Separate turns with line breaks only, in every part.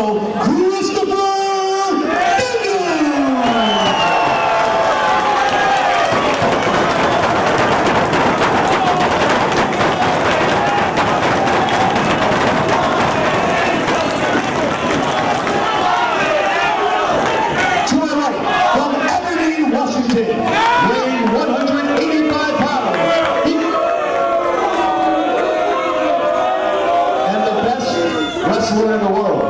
Colorado, Christopher weighing 185 pounds, and the best wrestler in the world.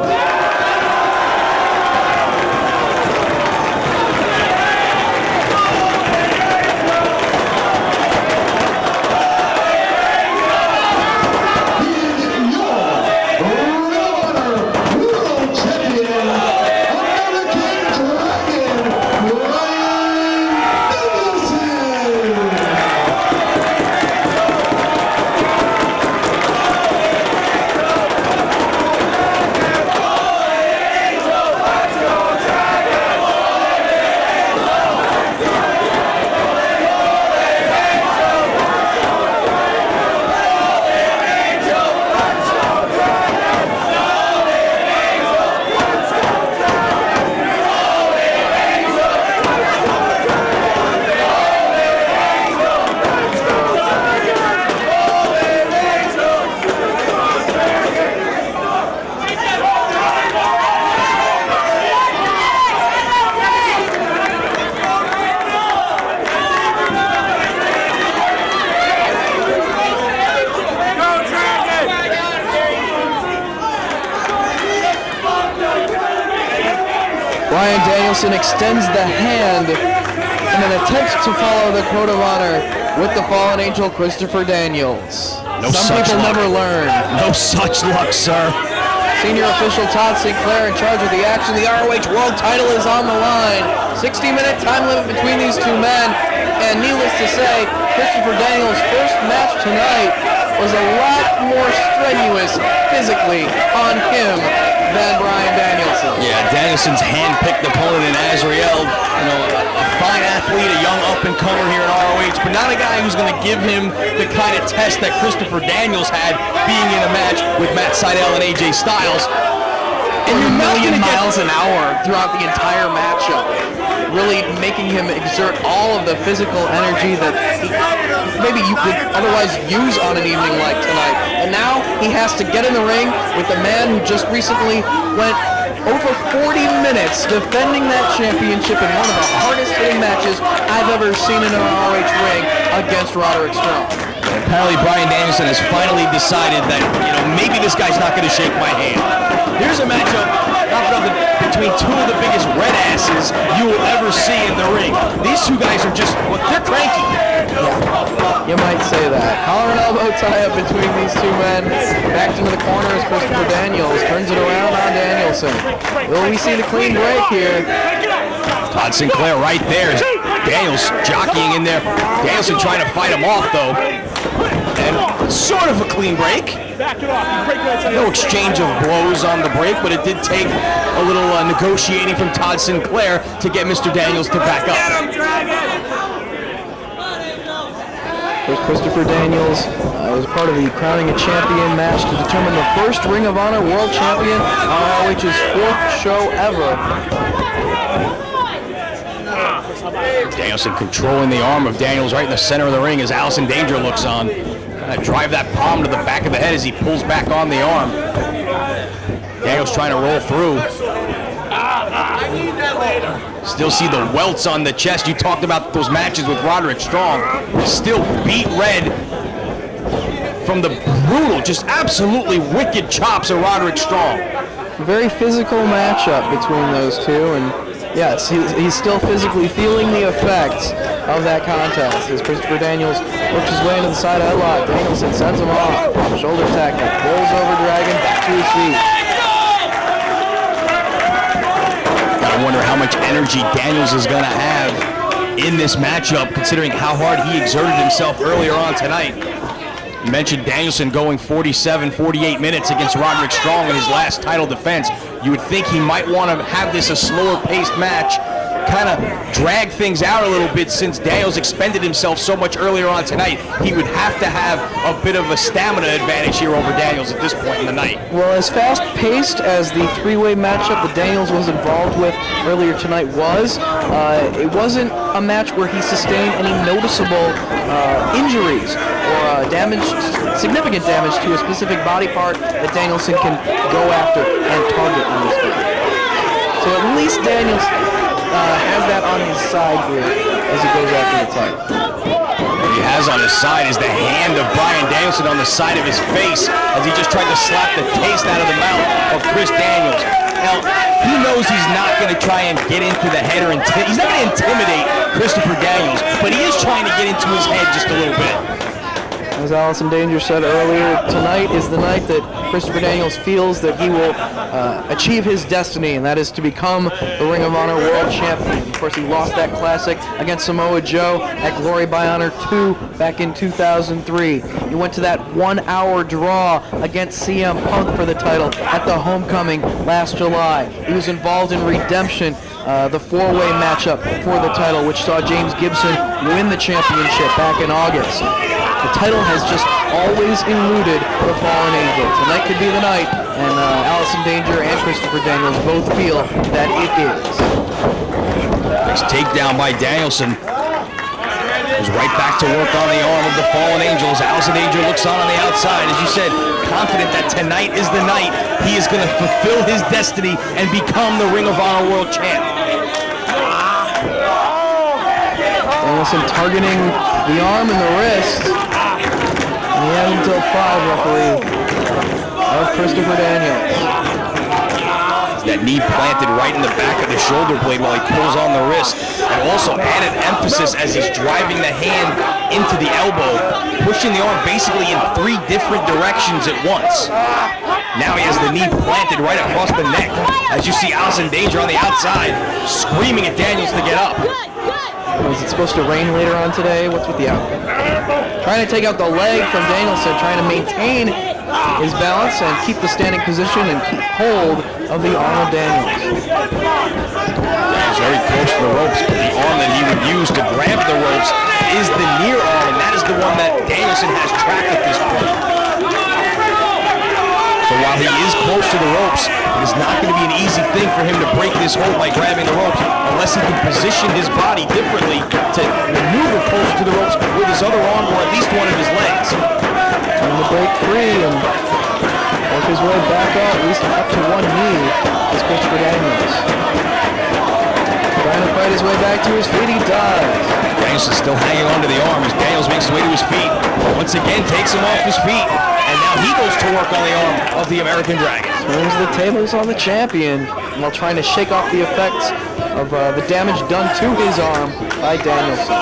He is your Ring of Honor World Champion, American Dragon, Bryan Danielson.
Bryan Danielson extends the hand and then attempts to follow the code of honor with the fallen angel Christopher Daniels. Some people never learn.
No such luck, sir.
Senior official Todd Sinclair in charge of the action. The ROH World title is on the line. 60-minute time limit between these two men. And needless to say, Christopher Daniels' first match tonight was a lot more strenuous physically on him than Bryan Danielson.
Yeah, Danielson's hand-picked opponent in Azrael. You know, a fine athlete, a young up-and-comer here in ROH, but not a guy who's going to give him the kind of test that Christopher Daniels had being in a match with Matt Sydal and AJ Styles.
And you're not going to miles an hour throughout the entire matchup, really making him exert all of the physical energy that maybe you could otherwise use on an evening like tonight. And now he has to get in the ring with the man who just recently went over 40 minutes defending that championship in one of the hardest hitting matches I've ever seen in an ROH ring against Roderick Strong.
And apparently Bryan Danielson has finally decided that, you know, maybe this guy's not going to shake my hand. Here's a matchup between two of the biggest red asses you will ever see in the ring. These two guys are just, well, they're cranky.
Yeah, you might say that. Collar and elbow tie-up between these two men. Backed into the corner is Christopher Daniels. Turns it around on Danielson. Will we see the clean break here?
Todd Sinclair right there. Daniels jockeying in there. Danielson trying to fight him off, though. And sort of a clean break. No exchange of blows on the break, but it did take a little negotiating from Todd Sinclair to get Mr. Daniels to back up.
There's Christopher Daniels. Was part of the crowning a champion match to determine the first Ring of Honor World Champion, ROH's fourth show ever.
Danielson controlling the arm of Daniels right in the center of the ring as Allison Danger looks on. Kind of drive that palm to the back of the head as he pulls back on the arm. Daniels trying to roll through. Still see the welts on the chest. You talked about those matches with Roderick Strong. Still beat red from the brutal, just absolutely wicked chops of Roderick Strong.
Very physical matchup between those two, and yes, he's still physically feeling the effects of that contest as Christopher Daniels works his way into the side headlock. Danielson sends him off. Shoulder tackle, rolls over Dragon, back to his feet.
Gotta wonder how much energy Daniels is gonna have in this matchup, considering how hard he exerted himself earlier on tonight. You mentioned Danielson going 47, 48 minutes against Roderick Strong in his last title defense. You would think he might want to have this a slower paced match kind of drag things out a little bit since Daniels expended himself so much earlier on tonight. He would have to have a bit of a stamina advantage here over Daniels at this point in the night.
Well, as fast-paced as the three-way matchup that Daniels was involved with earlier tonight was, it wasn't a match where he sustained any noticeable injuries or significant damage to a specific body part that Danielson can go after and target in this game. So at least Daniels has that on his side here as he goes after the title.
What he has on his side is the hand of Bryan Danielson on the side of his face as he just tried to slap the taste out of the mouth of Chris Daniels. Now, he knows he's not going to try and get into the head or he's not going to intimidate Christopher Daniels, but he is trying to get into his head just a little bit.
As Allison Danger said earlier, tonight is the night that Christopher Daniels feels that he will achieve his destiny, and that is to become the Ring of Honor World Champion. Of course, he lost that classic against Samoa Joe at Glory by Honor 2 back in 2003. He went to that 1-hour draw against CM Punk for the title at the Homecoming last July. He was involved in Redemption, the four-way matchup for the title, which saw James Gibson win the championship back in August. The title has just always eluded the Fallen Angel. Tonight could be the night, and Allison Danger and Christopher Daniels both feel that it is.
Nice takedown by Danielson. Goes right back to work on the arm of the Fallen Angels. Allison Danger looks on the outside. As you said, confident that tonight is the night he is going to fulfill his destiny and become the Ring of Honor World Champ.
Danielson targeting the arm and the wrist. And he has until 5, referee, of Christopher Daniels.
That knee planted right in the back of the shoulder blade while he pulls on the wrist. And also added emphasis as he's driving the hand into the elbow, pushing the arm basically in 3 different directions at once. Now he has the knee planted right across the neck. As you see Allison Danger on the outside, screaming at Daniels to get up.
Is it supposed to rain later on today? What's with the outfit? Trying to take out the leg from Danielson, trying to maintain his balance and keep the standing position and keep hold of the arm of Daniels.
He's very close to the ropes, but the arm that he would use to grab the ropes is the near arm, and that is the one that Danielson has tracked at this point. So while he is close to the ropes, it is not going to be an easy thing for him to break this hold by grabbing the ropes unless he can position his body differently to maneuver closer to the ropes with his other arm or at least one of his legs.
Trying to break free and work his way back up, at least up to one knee, is Christopher Daniels. Trying to fight his way back to his feet, he does.
Danielson still hanging onto the arm as Daniels makes his way to his feet. Once again, takes him off his feet. And now he goes to work on the arm of the American Dragon.
Turns the tables on the champion while trying to shake off the effects of the damage done to his arm by Danielson.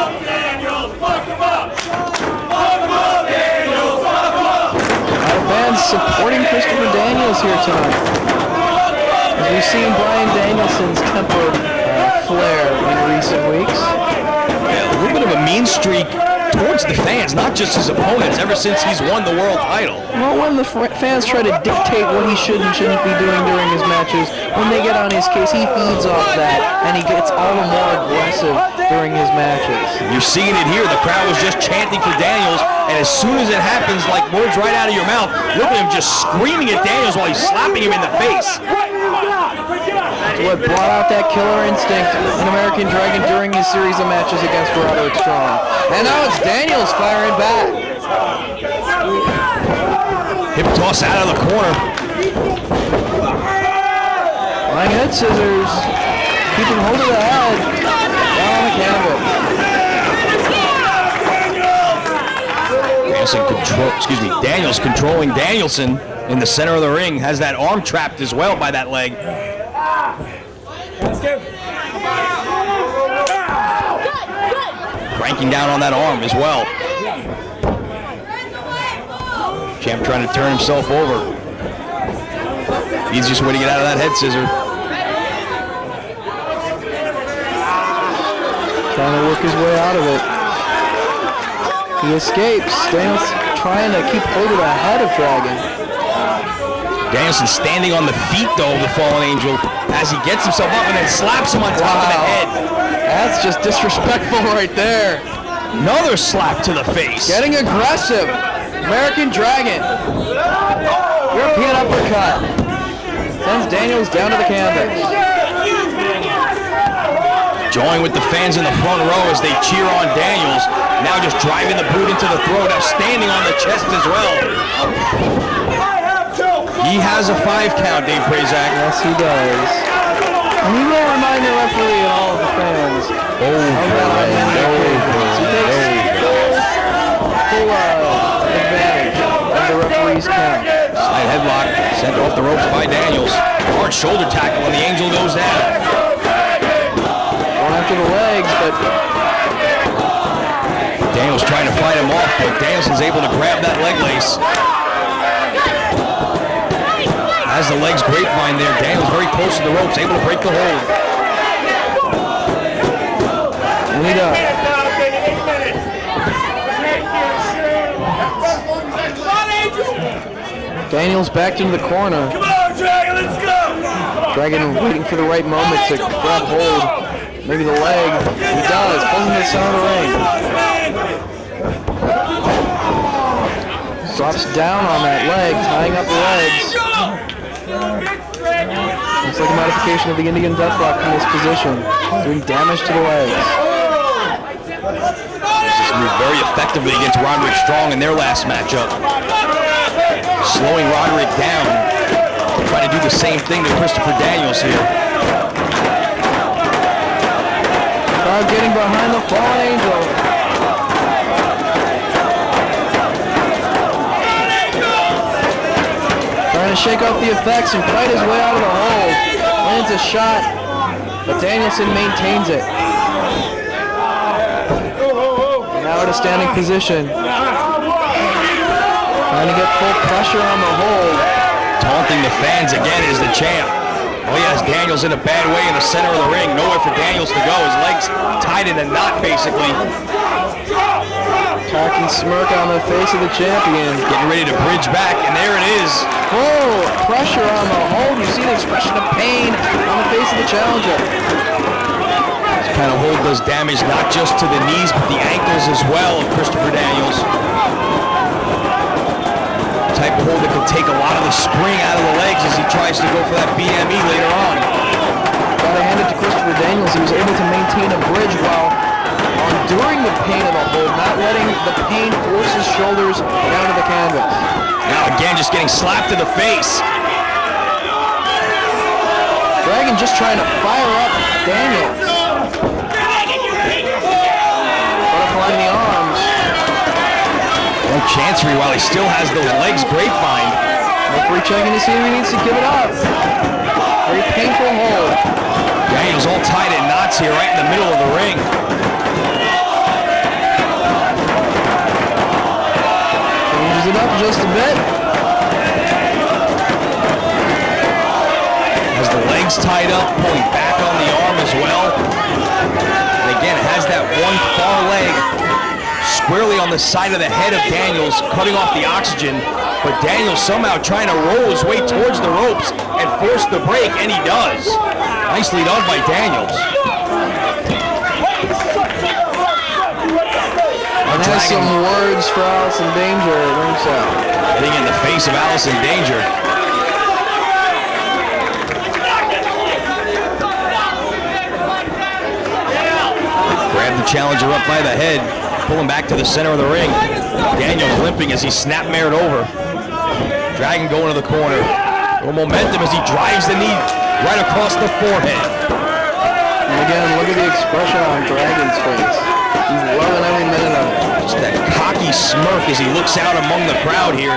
Fans supporting Christopher Daniels here tonight. As we've seen Bryan Danielson's temper flare in recent weeks.
Yeah, a little bit of a mean streak towards the fans, not just his opponents, ever since he's won the world title.
Well, when the fans try to dictate what he should and shouldn't be doing during his matches, when they get on his case, he feeds off that, and he gets all the more aggressive during his matches.
You're seeing it here. The crowd was just chanting for Daniels, and as soon as it happens, like words right out of your mouth, look at him just screaming at Daniels while he's slapping him in the face.
That's what brought out that killer instinct in American Dragon during his series of matches against Roderick Strong. And now it's Daniels firing back.
Hip toss out of the corner.
Flying head scissors. Keeping hold of the head. Down on the canvas.
Daniels controlling Danielson in the center of the ring. Has that arm trapped as well by that leg. Cranking down on that arm as well. Champ trying to turn himself over. Easiest way to get out of that head scissor.
Trying to work his way out of it. He escapes. Daniels trying to keep hold of the head of Dragon.
Danielson standing on the feet, though, of the fallen angel as he gets himself up and then slaps him on top of the head.
That's just disrespectful right there.
Another slap to the face.
Getting aggressive. American Dragon. European uppercut. Sends Daniels down to the canvas.
Join with the fans in the front row as they cheer on Daniels. Now just driving the boot into the throat. Now standing on the chest as well. He has a 5 count, Dave Prazak.
Yes, he does. And he will remind the referee and all of the fans.
Over and over.
Full advantage of the referee's count.
Side headlock sent off the ropes by Daniels. Hard shoulder tackle and the angel goes down.
Going after the legs, but
Daniels trying to fight him off, but Danielson's able to grab that leg lace. Has the legs grapevine there. Daniels very close to the ropes, able to break the hold.
And he does. Daniels backed into the corner.
Come on, Dragon, let's go!
Dragon waiting for the right moment to grab hold. Maybe the leg. He does. Pulls him to the center of the ring. Drops down on that leg, tying up the legs. Looks like a modification of the Indian Deathlock in this position, doing damage to the legs.
This has moved very effectively against Roderick Strong in their last matchup. Slowing Roderick down, trying to do the same thing to Christopher Daniels here.
Crowd getting behind the fallen angel. Trying to shake off the effects and fight his way out of the hold. Lands a shot, but Danielson maintains it. And now at a standing position. Trying to get full pressure on the hold.
Taunting the fans again is the champ. Oh, he has Daniels in a bad way in the center of the ring. Nowhere for Daniels to go. His legs tied in a knot, basically.
Attacking smirk on the face of the champion.
Getting ready to bridge back, and there it is.
Full pressure on the hold. You see the expression of pain on the face of the challenger.
This kind of hold does damage not just to the knees, but the ankles as well of Christopher Daniels. Type of hold that can take a lot of the spring out of the legs as he tries to go for that BME later on.
Gotta hand it to Christopher Daniels. He was able to maintain a bridge while enduring the pain of the hold, not letting the pain force his shoulders down to the canvas.
Now again, just getting slapped to the face.
Dragon just trying to fire up Daniels. Butterflying the arms.
No chancery while he still has those legs grapevine.
Referee checking to see if he needs to give it up. Very painful hold.
Daniels all tied in knots here right in the middle of the ring.
Changes it up just a bit.
Has the legs tied up, pulling back on the arm as well. And again, has that one far leg squarely on the side of the head of Daniels, cutting off the oxygen, but Daniels somehow trying to roll his way towards the ropes and force the break, and he does. Nicely done by Daniels.
And has some words for Allison Danger at ringside.
Hitting in the face of Allison Danger. Grab the challenger up by the head. Pull him back to the center of the ring. Daniels limping as he snap-mared over. Dragon going to the corner. A little momentum as he drives the knee right across the forehead.
And again, look at the expression on Dragon's face. He's loving every minute of it.
Just that cocky smirk as he looks out among the crowd here,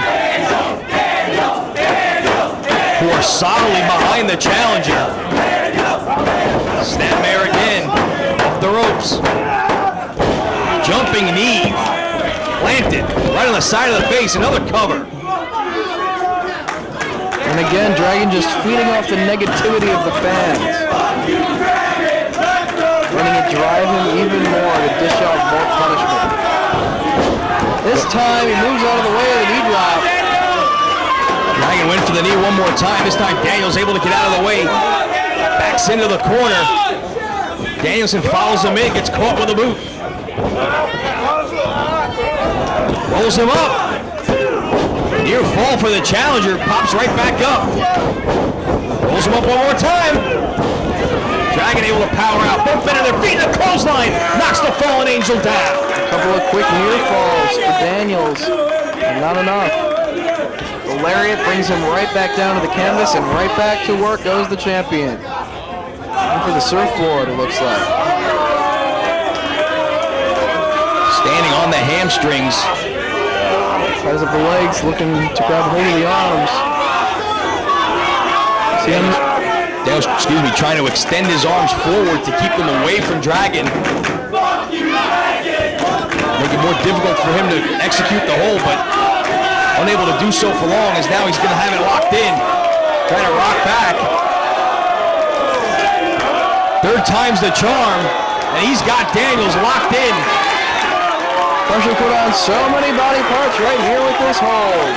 who are solidly behind the challenger. Snapmare again, off the ropes. Jumping knee, planted right on the side of the face, another cover.
And again, Dragon just feeding off the negativity of the fans. Letting it drive him even more to dish out more punishment. This time he moves out of the way of the knee drop.
Dragon went for the knee one more time. This time Daniels able to get out of the way. Backs into the corner. Danielson follows him in, gets caught with a boot. Rolls him up. Near fall for the challenger, pops right back up. Rolls him up one more time. Dragon able to power out, bump into their feet, and the clothesline knocks the fallen angel down.
A couple of quick near falls for Daniels, and not enough. The lariat brings him right back down to the canvas, and right back to work goes the champion. And for the surfboard, it looks like.
Standing on the hamstrings.
Ties up the legs, looking to grab hold of the arms. See him?
Daniels, trying to extend his arms forward to keep them away from Dragon. Make it more difficult for him to execute the hold, but unable to do so for long, as now he's going to have it locked in. Trying to rock back. Third time's the charm, and he's got Daniels locked in.
Pressure put on so many body parts right here with this hold.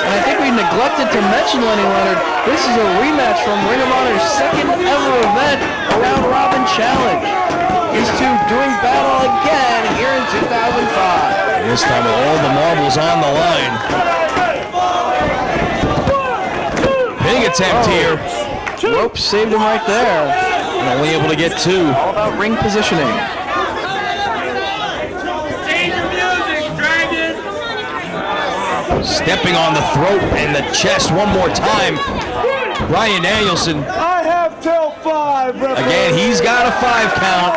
And I think we neglected to mention, Lenny Leonard, this is a rematch from Ring of Honor's second ever event, a round robin challenge. These two doing battle again here in 2005.
This time with all the marbles on the line. Big attempt here.
Rope saved him right there.
And only able to get two.
All about ring positioning.
Stepping on the throat and the chest one more time. Bryan Danielson.
I have till 5.
Again, he's got a 5 count.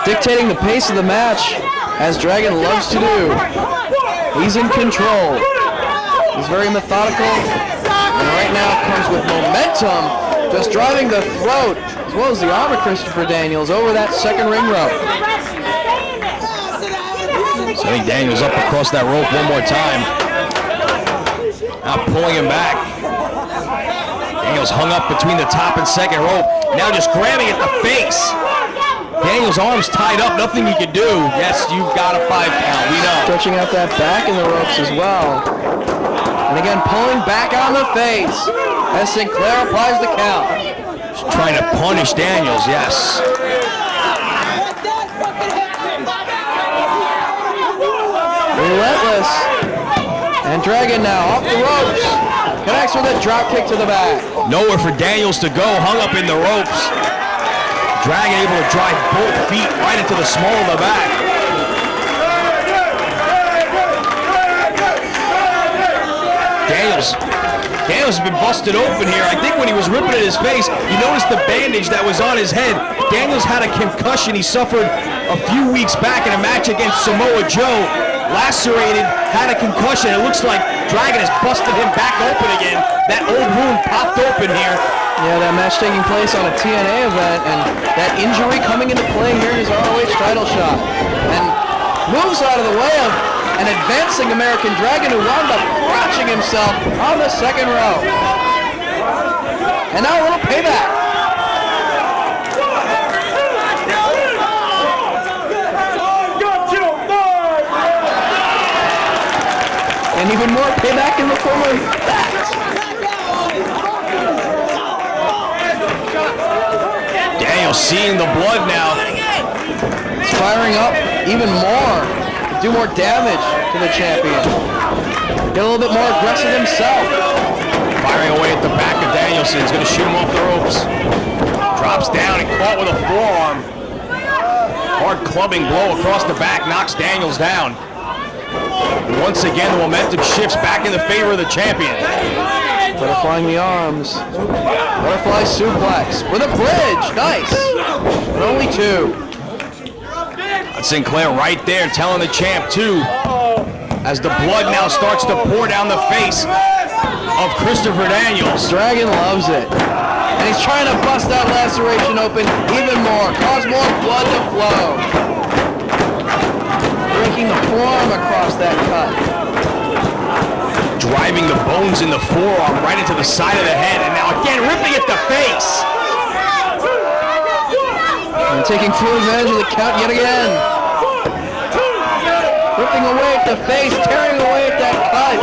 Dictating the pace of the match, as Dragon loves to do. He's in control. He's very methodical, and right now comes with momentum, just driving the throat, as well as the arm of Christopher Daniels over that second ring rope.
Sending Daniels up across that rope one more time. Now pulling him back. Daniels hung up between the top and second rope. Now just grabbing at the face. Daniels' arms tied up, nothing he can do. Yes, you've got a 5 count, we know.
Stretching out that back in the ropes as well. And again, pulling back on the face as Sinclair applies the count.
Just trying to punish Daniels, yes.
Relentless. And Dragon now off the ropes. Connects with a drop kick to the back.
Nowhere for Daniels to go, hung up in the ropes. Dragon able to drive both feet right into the small of the back. Daniels has been busted open here. I think when he was ripping at his face, you noticed the bandage that was on his head. Daniels had a concussion he suffered a few weeks back in a match against Samoa Joe. Lacerated, had a concussion. It looks like Dragon has busted him back open again. That old wound popped open here.
Yeah, that match taking place on a TNA event, and that injury coming into play here in his ROH title shot. And moves out of the way of an advancing American Dragon who wound up crotching himself on the second row. And now a little payback. And even more payback in the form of that.
Daniels seeing the blood now.
It's firing up even more to do more damage to the champion. Get a little bit more aggressive himself.
Firing away at the back of Danielson. He's going to shoot him off the ropes. Drops down and caught with a forearm. Hard clubbing blow across the back knocks Daniels down. Once again, the momentum shifts back in the favor of the champion.
Butterflying the arms. Butterfly suplex with a bridge. Nice. But only 2.
Sinclair right there telling the champ too. As the blood now starts to pour down the face of Christopher Daniels.
Dragon loves it. And he's trying to bust that laceration open even more. Cause more blood to flow. Breaking the forearm across that cut.
Driving the bones in the forearm right into the side of the head, and now again ripping at the face.
And taking full advantage of the count yet again. ripping away at the face, tearing away at that cut.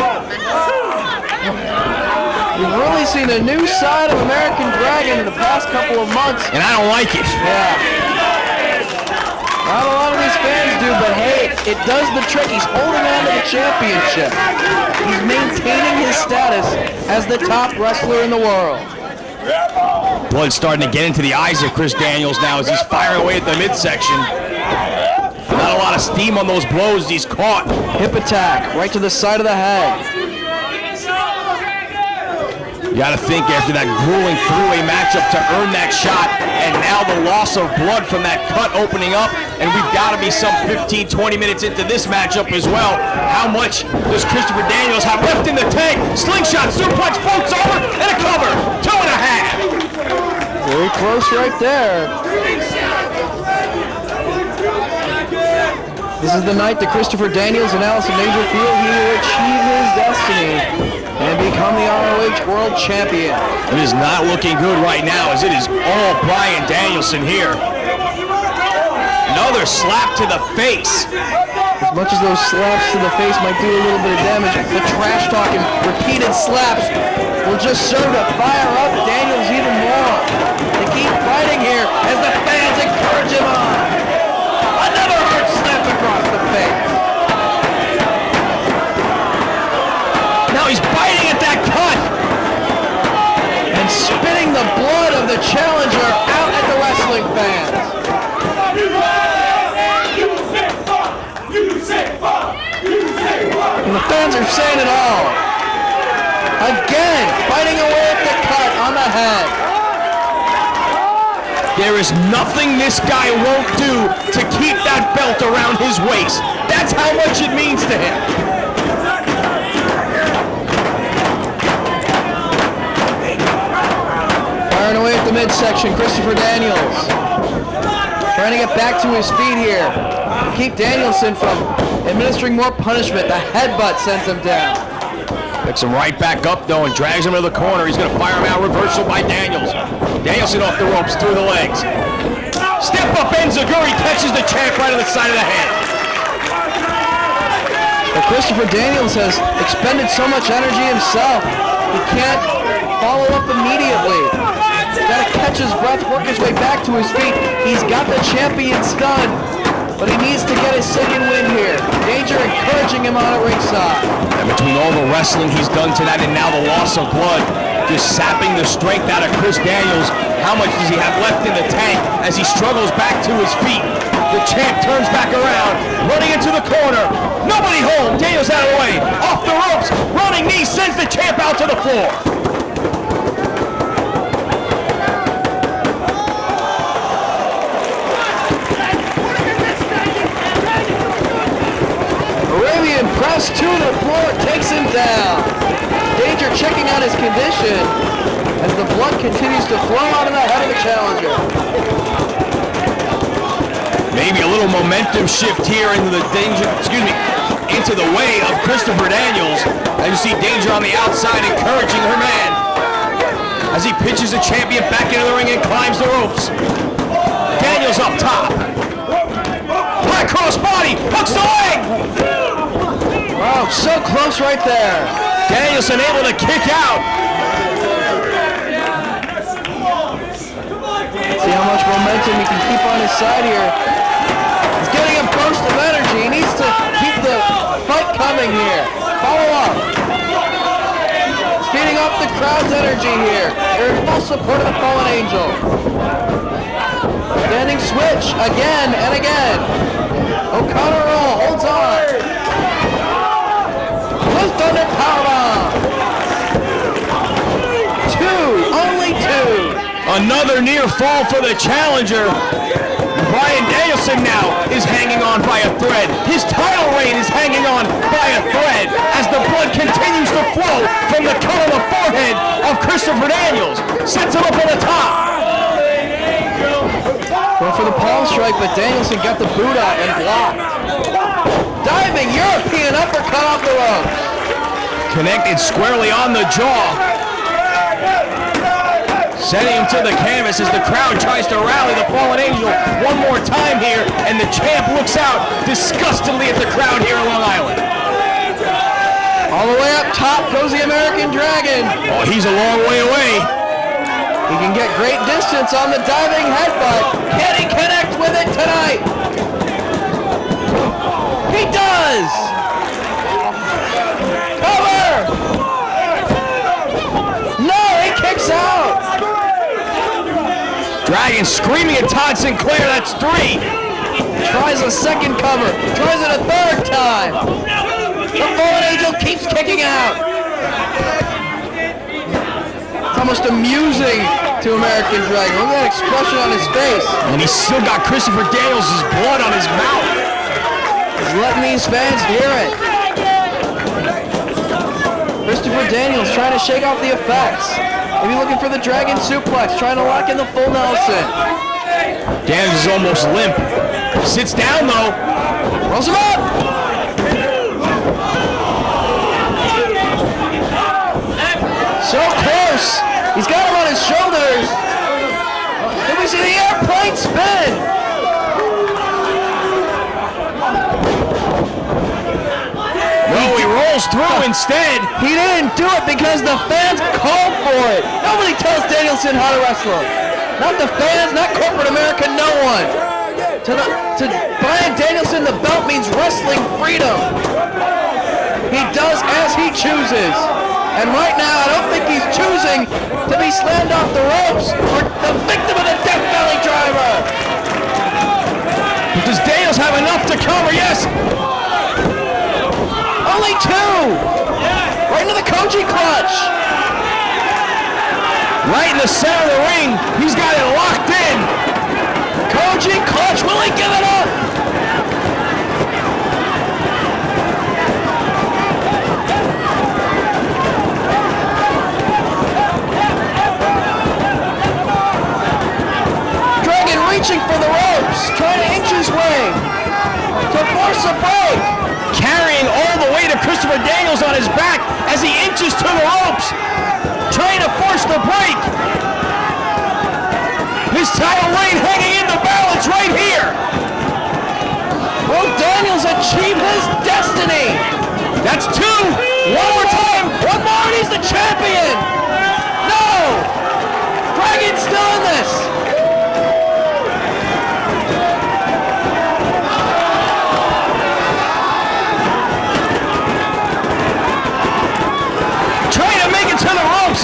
We've really seen a new side of American Dragon in the past couple of months.
And I don't like it.
Yeah. Not a lot of these fans do, but hey, it does the trick. He's holding on to the championship. He's maintaining his status as the top wrestler in the world.
Blood starting to get into the eyes of Chris Daniels now as he's firing away at the midsection. Not a lot of steam on those blows he's caught.
Hip attack, right to the side of the head.
You got to think after that grueling three-way matchup to earn that shot, and now the loss of blood from that cut opening up, and we've got to be some 15, 20 minutes into this matchup as well. How much does Christopher Daniels have left in the tank? Slingshot, suplex, floats over, and a cover. 2.5.
Very close right there. This is the night that Christopher Daniels and Allison Danger feel he will achieve his destiny and become the ROH World Champion.
It is not looking good right now as it is all Bryan Danielson here. Another slap to the face.
As much as those slaps to the face might do a little bit of damage, the trash talk and repeated slaps will just serve to fire up Daniels even more. They keep fighting here as the fans encourage him on. Another hard slap across the face.
Now he's biting at that cut.
And spitting the blood of the challenger out at the wrestling fans. And the fans are saying it all. Again, biting away at the cut on the head.
There is nothing this guy won't do to keep that belt around his waist. That's how much it means to him.
Firing away at the midsection, Christopher Daniels. Trying to get back to his feet here. Keep Danielson from administering more punishment. The headbutt sends him down.
Picks him right back up though and drags him to the corner. He's going to fire him out. Reversal by Daniels. Danielson off the ropes through the legs. Step up Enziguri catches the champ right on the side of the head.
But Christopher Daniels has expended so much energy himself. He can't follow up immediately. He's got to catch his breath, work his way back to his feet. He's got the champion stunned, but he needs to get his second win here. Danger encouraging him on at ringside.
And between all the wrestling he's done tonight and now the loss of blood, just sapping the strength out of Chris Daniels, how much does he have left in the tank as he struggles back to his feet? The champ turns back around, running into the corner. Nobody home. Daniels out of the way. Off the ropes. Running knee sends the champ out to the floor.
Arabian press to the floor, takes him down. Danger checking on his condition as the blood continues to flow out of the head of the challenger.
Maybe a little momentum shift here into the into the way of Christopher Daniels. As you see Danger on the outside encouraging her man as he pitches the champion back into the ring and climbs the ropes. Daniels up top. High cross body, hooks the leg.
Wow, so close right there.
Danielson able to kick out.
See how much momentum he can keep on his side here. He's getting a burst of energy. He needs to keep the fight coming here. Follow up. Feeding off the crowd's energy here. They're in full support of the fallen angel. Standing switch again and again. O'Connor roll, holds on. Blue Thunder powerbomb. Only two.
Another near fall for the challenger. Bryan Danielson now is hanging on by a thread. His title reign is hanging on by a thread as the blood continues to flow from the cut on the forehead of Christopher Daniels. Sets him up on the top.
Going for the palm strike, but Danielson got the boot out and blocked. Diving European uppercut off the ropes.
Connected squarely on the jaw. Sending him to the canvas as the crowd tries to rally the fallen angel one more time here, and the champ looks out disgustedly at the crowd here on Long Island.
All the way up top goes the American Dragon.
Oh, he's a long way away.
He can get great distance on the diving headbutt. Can he connect with it tonight? He does! Cover! No, he kicks out!
Dragon screaming at Todd Sinclair, that's 3.
Tries a second cover, tries it a third time. The fallen angel keeps kicking out. It's almost amusing to American Dragon. Look at that expression on his face.
And he's still got Christopher Daniels' blood on his mouth.
He's letting these fans hear it. Christopher Daniels trying to shake off the effects. Maybe looking for the Dragon Suplex, trying to lock in the full Nelson.
Daniels is almost limp. Sits down though.
Rolls him up. So close. He's got him on his shoulders. Can we see the airplane spin?
No, he rolls through instead.
He didn't do it because the fans called for it. Nobody tells Danielson how to wrestle. Not the fans, not corporate America, no one. To Bryan Danielson, the belt means wrestling freedom. He does as he chooses. And right now, I don't think he's choosing to be slammed off the ropes or the victim of the Death Valley driver.
Does Daniels have enough to cover? Yes.
Only 2. Right into the Koji clutch.
Right in the center of the ring. He's got it locked in.
Koji clutch. Will he give it up? Reaching for the ropes, trying to inch his way to force a break.
Carrying all the weight of Christopher Daniels on his back as he inches to the ropes, trying to force the break. His title reign hanging in the balance right here.
Will Daniels achieve his destiny?
That's 2.
One more time. One more and he's the champion. No! Dragon's still in this.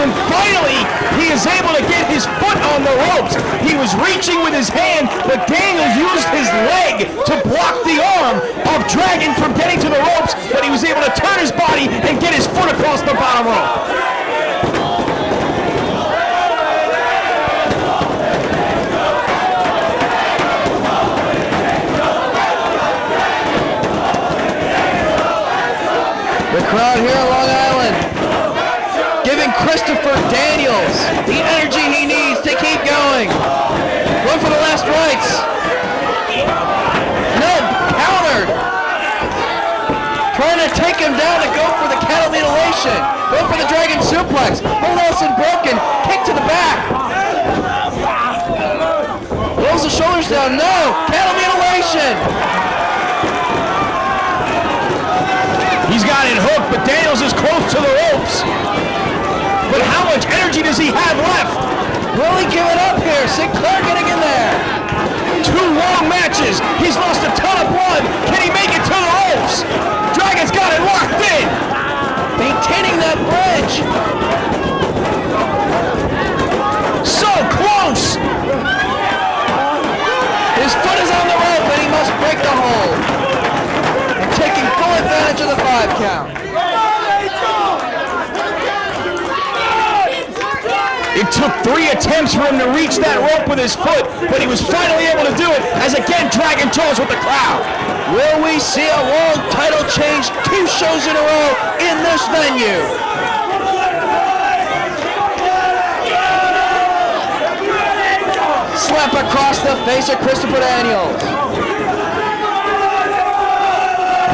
And finally, he is able to get his foot on the ropes. He was reaching with his hand, but Daniels used his leg to block the arm of Dragon from getting to the ropes, but he was able to turn his body and get his foot across the bottom rope.
The crowd here at Long Island giving Christopher Daniels the energy he needs to keep going. Going for the last rights. No, countered. Trying to take him down to go for the cattle mutilation. Go for the Dragon Suplex. Full Nelson broken. Kick to the back. Rolls the shoulders down. No, cattle mutilation.
He's got it hooked, but Daniels is close to the ropes. But how much energy does he have left?
Will he give it up here? Sinclair getting in there.
2 long matches. He's lost a ton of blood. Can he make it to the ropes? Dragon's got it locked in.
Maintaining that bridge.
So close.
His foot is on the rope, and he must break the hold. And taking full advantage of the 5 count.
It took 3 attempts for him to reach that rope with his foot, but he was finally able to do it as again Dragon draws with the crowd.
Will we see a world title change 2 shows in a row in this venue? Slap across the face of Christopher Daniels.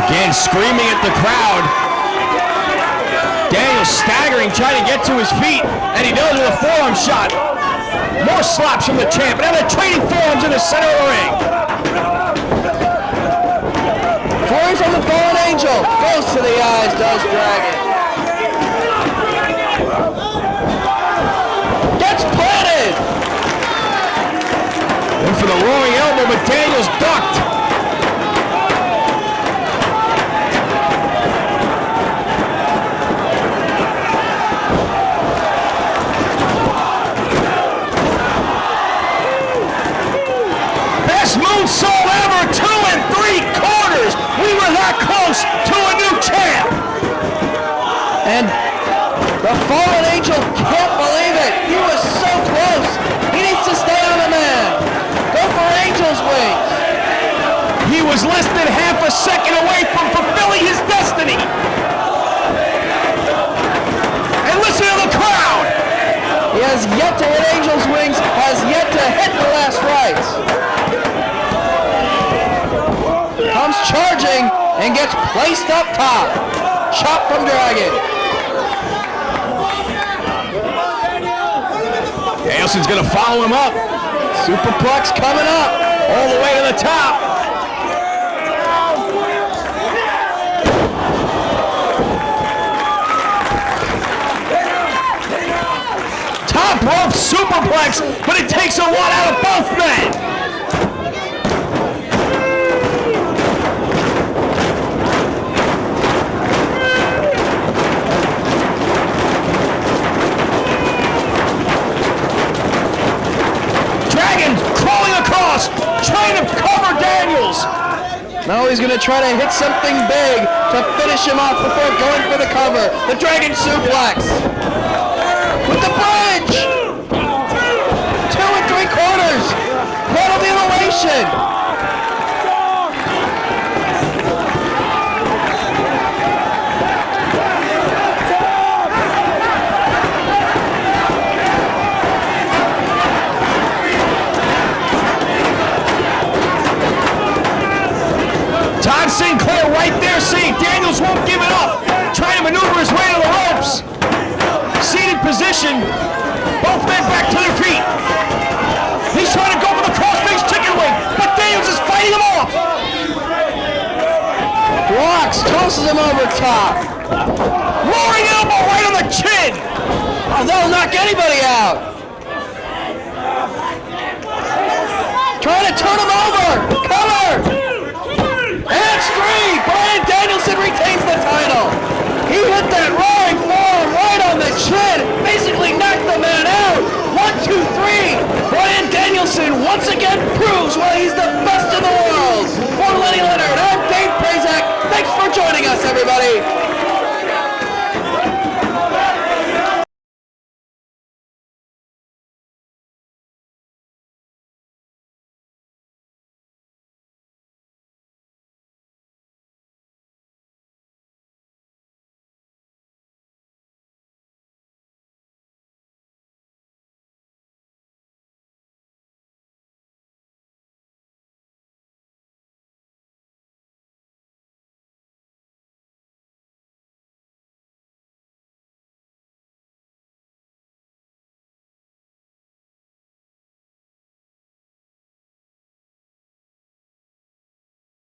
Again screaming at the crowd. Daniels staggering, trying to get to his feet, and he does with a forearm shot. More slaps from the champ. Now they're trading forearms in the center of the ring.
Flurry from the fallen angel. Goes to the eyes, does Dragon. Gets planted.
And for the roaring elbow, but Daniels ducked. Best moonsault ever, 2 3/4. We were that close to a new champ.
And the fallen angel can't believe it. He was so close. He needs to stay on the man. Go for angel's wings.
He was less than half a second away from fulfilling his destiny. And listen to the crowd.
He has yet to hit angel's wings, has yet to hit the last rites. Comes charging and gets placed up top. Chop from Dragon.
Danielson's gonna follow him up.
Superplex coming up.
All the way to the top. Top rope superplex, but it takes a lot out of both men. Dragon crawling across, trying to cover Daniels.
Now he's going to try to hit something big to finish him off before going for the cover. The Dragon suplex. With the bridge. 2 3/4. Part of the elevation.
Todd Sinclair right there saying Daniels won't give it up. Trying to maneuver his way to the ropes. Seated position. Both men back to their feet. He's trying to go for the crossface chicken wing, but Daniels is fighting him off.
Blocks, tosses him over top.
Roaring elbow right on the chin.
Oh, that'll knock anybody out.